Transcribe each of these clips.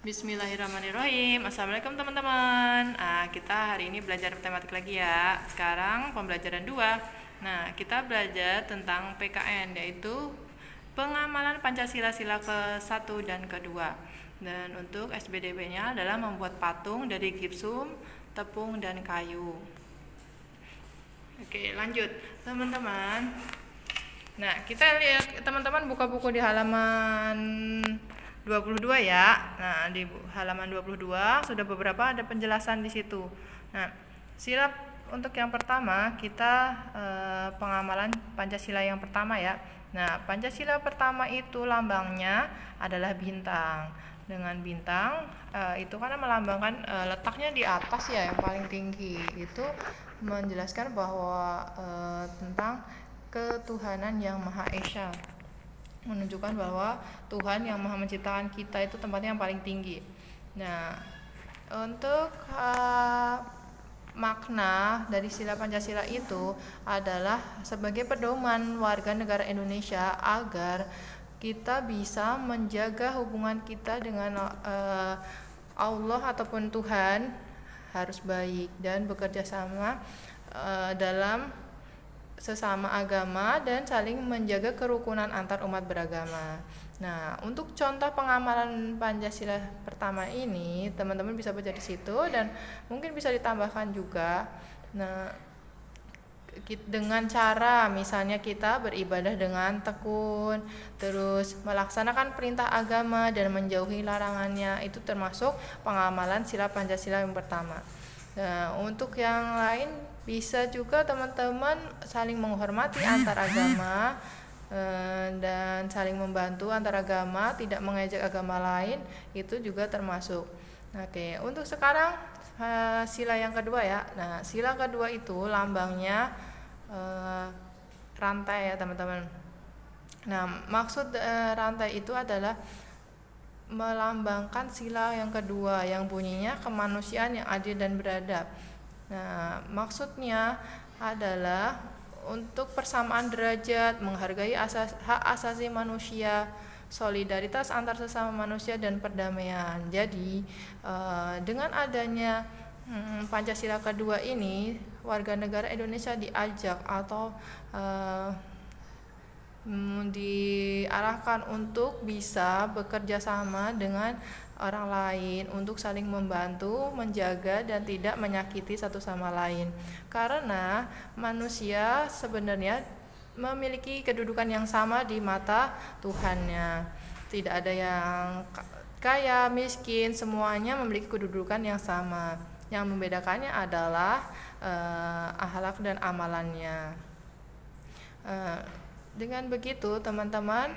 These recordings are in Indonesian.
Bismillahirrahmanirrahim. Assalamualaikum teman-teman. Kita hari ini belajar matematik lagi ya. Sekarang pembelajaran 2. Nah, kita belajar tentang PKN, yaitu pengamalan Pancasila sila ke-1 dan ke-2. Dan untuk SBDP-nya adalah membuat patung dari gipsum, tepung, dan kayu. Oke, lanjut teman-teman. Nah, kita lihat teman-teman buka buku di halaman 22 ya. Nah, di halaman 22 sudah beberapa ada penjelasan di situ. Nah, sila untuk yang pertama kita pengamalan Pancasila yang pertama ya. Nah, Pancasila pertama itu lambangnya adalah bintang. Dengan bintang itu karena melambangkan letaknya di atas ya, yang paling tinggi. Itu menjelaskan bahwa tentang ketuhanan yang Maha Esa, menunjukkan bahwa Tuhan yang Maha menciptakan kita itu tempatnya yang paling tinggi. Nah, untuk makna dari sila Pancasila itu adalah sebagai pedoman warga negara Indonesia agar kita bisa menjaga hubungan kita dengan Allah ataupun Tuhan harus baik dan bekerja sama dalam sesama agama dan saling menjaga kerukunan antar umat beragama. Nah, untuk contoh pengamalan Pancasila pertama ini, teman-teman bisa baca di situ dan mungkin bisa ditambahkan juga. Nah, dengan cara misalnya kita beribadah dengan tekun, terus melaksanakan perintah agama dan menjauhi larangannya, itu termasuk pengamalan sila Pancasila yang pertama. Nah, untuk yang lain bisa juga teman-teman saling menghormati antar agama dan saling membantu antar agama, tidak mengejek agama lain, itu juga termasuk. Oke, untuk sekarang sila yang kedua ya. Nah, sila kedua itu lambangnya rantai ya teman-teman. Nah, maksud rantai itu adalah melambangkan sila yang kedua yang bunyinya kemanusiaan yang adil dan beradab. Nah, maksudnya adalah untuk persamaan derajat, menghargai hak asasi manusia, solidaritas antar sesama manusia dan perdamaian. Jadi, dengan adanya Pancasila kedua ini, warga negara Indonesia diajak atau diarahkan untuk bisa bekerja sama dengan orang lain untuk saling membantu, menjaga dan tidak menyakiti satu sama lain. Karena manusia sebenarnya memiliki kedudukan yang sama di mata Tuhannya. Tidak ada yang kaya, miskin, semuanya memiliki kedudukan yang sama. Yang membedakannya adalah akhlak dan amalannya. Dengan begitu teman-teman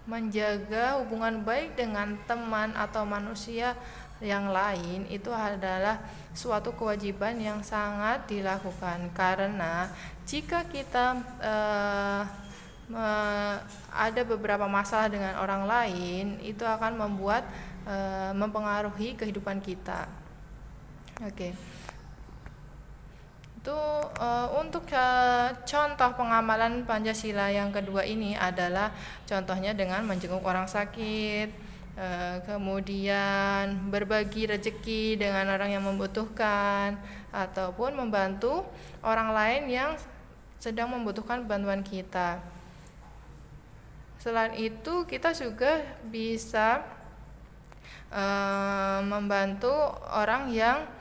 menjaga hubungan baik dengan teman atau manusia yang lain itu adalah suatu kewajiban yang sangat dilakukan, karena jika kita ada beberapa masalah dengan orang lain, itu akan membuat mempengaruhi kehidupan kita. Oke. Itu untuk contoh pengamalan Pancasila yang kedua ini adalah contohnya dengan menjenguk orang sakit, kemudian berbagi rezeki dengan orang yang membutuhkan, ataupun membantu orang lain yang sedang membutuhkan bantuan kita. Selain itu, kita juga bisa membantu orang yang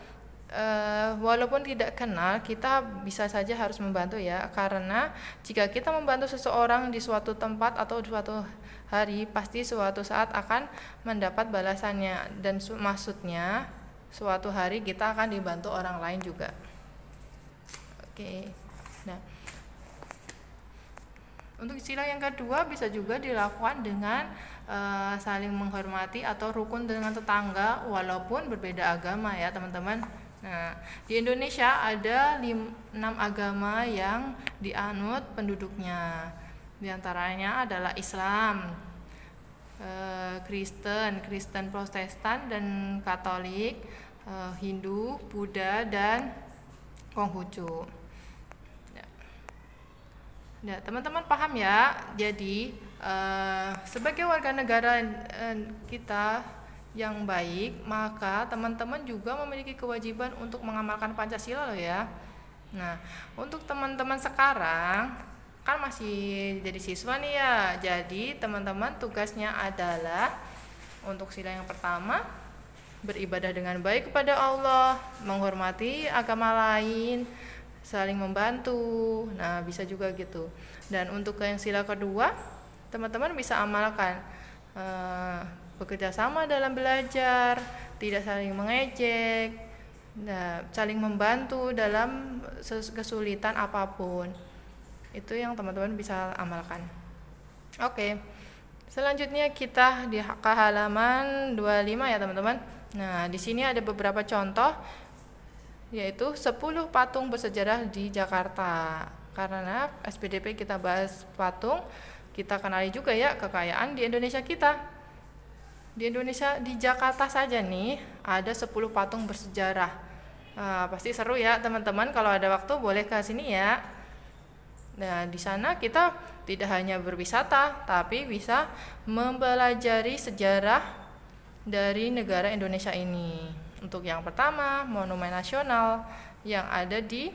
walaupun tidak kenal, kita bisa saja harus membantu ya, karena jika kita membantu seseorang di suatu tempat atau di suatu hari, pasti suatu saat akan mendapat balasannya, dan maksudnya suatu hari kita akan dibantu orang lain juga. Oke. Nah, untuk sila yang kedua bisa juga dilakukan dengan saling menghormati atau rukun dengan tetangga walaupun berbeda agama ya teman-teman. Nah, di Indonesia ada 6 agama yang dianut penduduknya. Di antaranya adalah Islam, Kristen Protestan dan Katolik, Hindu, Buddha dan Konghucu. Ya, teman-teman paham ya? Jadi sebagai warga negara kita yang baik, maka teman-teman juga memiliki kewajiban untuk mengamalkan Pancasila loh ya. Nah, untuk teman-teman sekarang kan masih jadi siswa nih ya. Jadi teman-teman tugasnya adalah untuk sila yang pertama, beribadah dengan baik kepada Allah, menghormati agama lain, saling membantu. Nah, bisa juga gitu. Dan untuk yang sila kedua, teman-teman bisa amalkan bekerja sama dalam belajar, tidak saling mengejek, nah, saling membantu dalam kesulitan apapun. Itu yang teman-teman bisa amalkan. Oke. Selanjutnya kita di halaman 25 ya teman-teman. Nah, di sini ada beberapa contoh, yaitu 10 patung bersejarah di Jakarta. Karena SPDP kita bahas patung, kita kenali juga ya kekayaan di Indonesia kita. Di Indonesia, di Jakarta saja nih ada 10 patung bersejarah. Pasti seru ya teman-teman, kalau ada waktu boleh ke sini ya. Nah, di sana kita tidak hanya berwisata, tapi bisa mempelajari sejarah dari negara Indonesia ini. Untuk yang pertama, Monumen Nasional yang ada di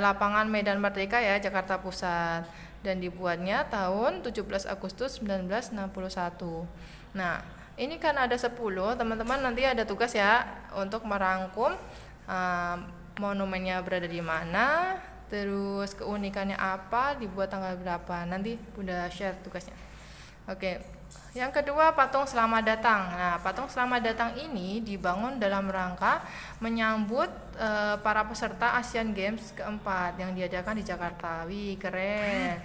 lapangan Medan Merdeka ya, Jakarta Pusat, dan dibuatnya tahun 17 Agustus 1961. Nah, ini kan ada 10, teman-teman nanti ada tugas ya untuk merangkum monumennya berada di mana, terus keunikannya apa, dibuat tanggal berapa. Nanti udah share tugasnya. Oke. Yang kedua, patung Selamat Datang. Nah, patung Selamat Datang ini dibangun dalam rangka menyambut para peserta Asian Games keempat yang diadakan di Jakarta. Wih, keren.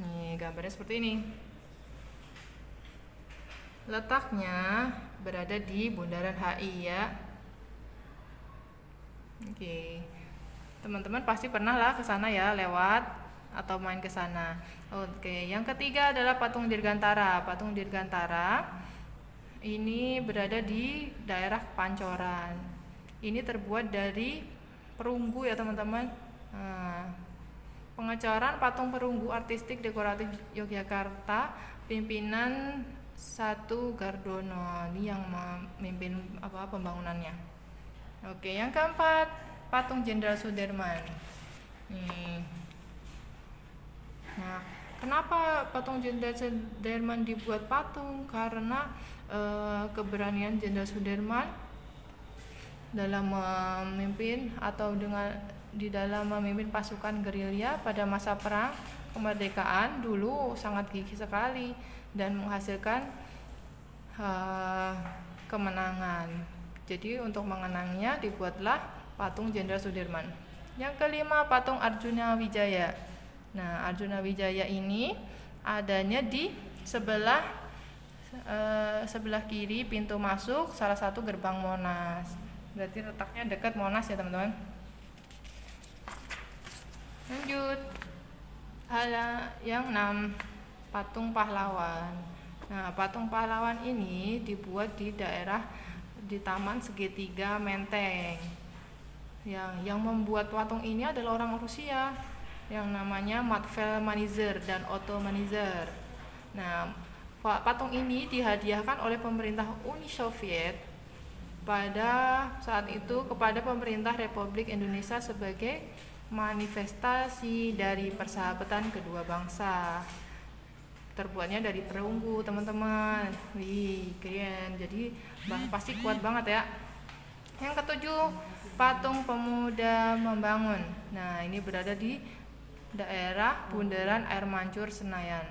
Nih, gambarnya seperti ini. Letaknya berada di Bundaran HI ya. Oke. Teman-teman pasti pernah lah ke sana ya, lewat atau main ke sana. Oke, yang ketiga adalah patung Dirgantara. Patung Dirgantara ini berada di daerah Pancoran. Ini terbuat dari perunggu ya teman-teman. Pengecoran patung perunggu artistik dekoratif Yogyakarta, pimpinan 1 Gardono. Ini yang memimpin pembangunannya. Oke, yang keempat, patung Jenderal Sudirman. Nih. Nah, kenapa patung Jenderal Sudirman dibuat patung? Karena keberanian Jenderal Sudirman dalam memimpin atau di dalam memimpin pasukan gerilya pada masa perang kemerdekaan dulu sangat gigih sekali dan menghasilkan kemenangan. Jadi untuk mengenangnya dibuatlah patung Jenderal Sudirman. Yang kelima, patung Arjuna Wijaya. Nah, Arjuna Wijaya ini adanya di sebelah kiri pintu masuk salah satu gerbang Monas. Berarti letaknya dekat Monas ya teman-teman. Lanjut. Yang 6, patung pahlawan. Nah, patung pahlawan ini dibuat di Taman Segitiga Menteng. Yang membuat patung ini adalah orang Rusia yang namanya Matvel Manizer dan Otto Manizer. Nah, patung ini dihadiahkan oleh pemerintah Uni Soviet pada saat itu kepada pemerintah Republik Indonesia sebagai manifestasi dari persahabatan kedua bangsa. Terbuatnya dari perunggu, teman-teman. Wih, keren. Jadi pasti kuat banget ya. Yang ketujuh, patung Pemuda Membangun. Nah, ini berada di daerah Bundaran Air Mancur Senayan.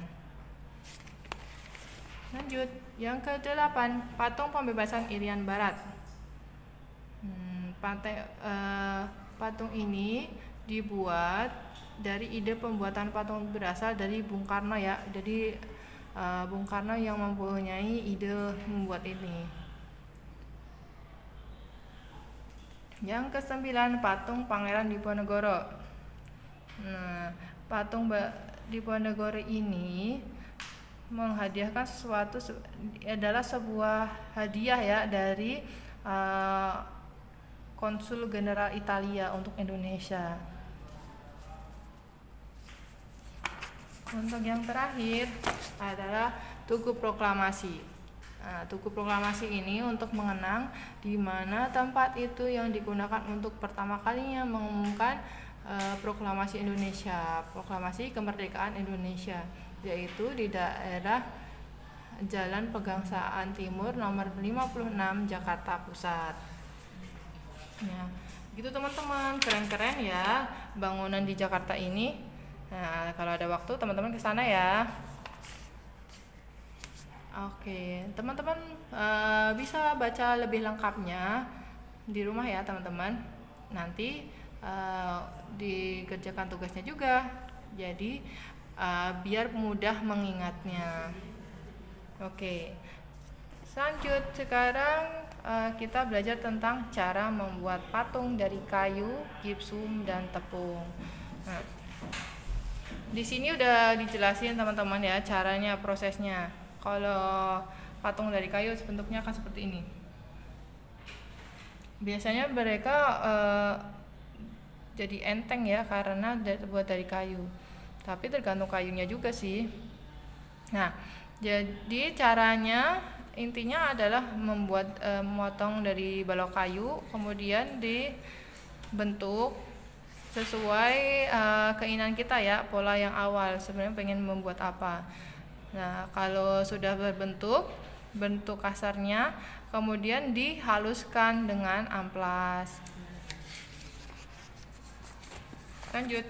Lanjut, yang ke-8, patung Pembebasan Irian Barat. Patung ini dibuat dari ide pembuatan patung berasal dari Bung Karno ya. Jadi Bung Karno yang mempunyai ide membuat ini. Yang ke-9, patung Pangeran Diponegoro. Nah, patung Diponegoro ini menghadiahkan adalah sebuah hadiah ya dari Konsul Jenderal Italia untuk Indonesia. Untuk yang terakhir adalah Tugu Proklamasi. Nah, Tugu Proklamasi ini untuk mengenang di mana tempat itu yang digunakan untuk pertama kalinya mengumumkan proklamasi Indonesia, proklamasi kemerdekaan Indonesia, yaitu di daerah Jalan Pegangsaan Timur nomor 56 Jakarta Pusat. Ya, gitu teman-teman, keren-keren ya bangunan di Jakarta ini. Nah, kalau ada waktu teman-teman ke sana ya. Oke, teman-teman bisa baca lebih lengkapnya di rumah ya teman-teman. Nanti dikerjakan tugasnya juga. Jadi biar mudah mengingatnya. Oke. Selanjut sekarang kita belajar tentang cara membuat patung dari kayu, gipsum dan tepung. Nah, di sini udah dijelasin teman-teman ya caranya, prosesnya. Kalau patung dari kayu bentuknya akan seperti ini. Biasanya mereka jadi enteng ya karena terbuat dari kayu. Tapi tergantung kayunya juga sih. Nah, jadi caranya intinya adalah membuat memotong dari balok kayu, kemudian dibentuk sesuai keinginan kita ya, pola yang awal sebenarnya pengen membuat apa. Nah, kalau sudah berbentuk bentuk kasarnya, kemudian dihaluskan dengan amplas. Lanjut,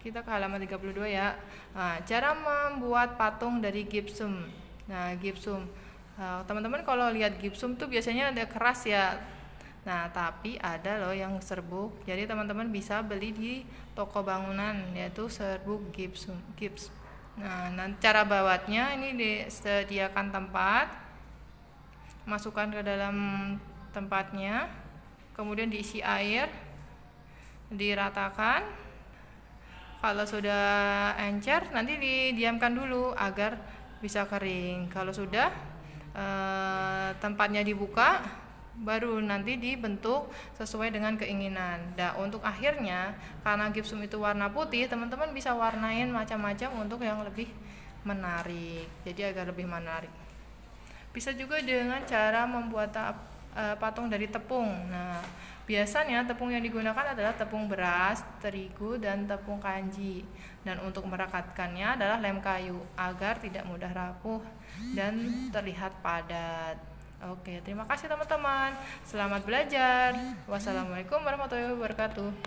kita ke halaman 32 ya. Nah, cara membuat patung dari gipsum. Nah, gipsum, teman-teman kalau lihat gipsum tuh biasanya ada keras ya. Nah, tapi ada loh yang serbuk. Jadi teman-teman bisa beli di toko bangunan, yaitu serbuk gips. Nah, cara buatnya ini disediakan tempat, masukkan ke dalam tempatnya, kemudian diisi air, diratakan. Kalau sudah encer, nanti didiamkan dulu agar bisa kering. Kalau sudah tempatnya dibuka, baru nanti dibentuk sesuai dengan keinginan. Nah, untuk akhirnya karena gipsum itu warna putih, teman-teman bisa warnain macam-macam untuk yang lebih menarik. Jadi agar lebih menarik. Bisa juga dengan cara membuat patung dari tepung. Nah, biasanya tepung yang digunakan adalah tepung beras, terigu, dan tepung kanji. Dan untuk merekatkannya adalah lem kayu agar tidak mudah rapuh dan terlihat padat. Oke, terima kasih teman-teman. Selamat belajar. Wassalamualaikum warahmatullahi wabarakatuh.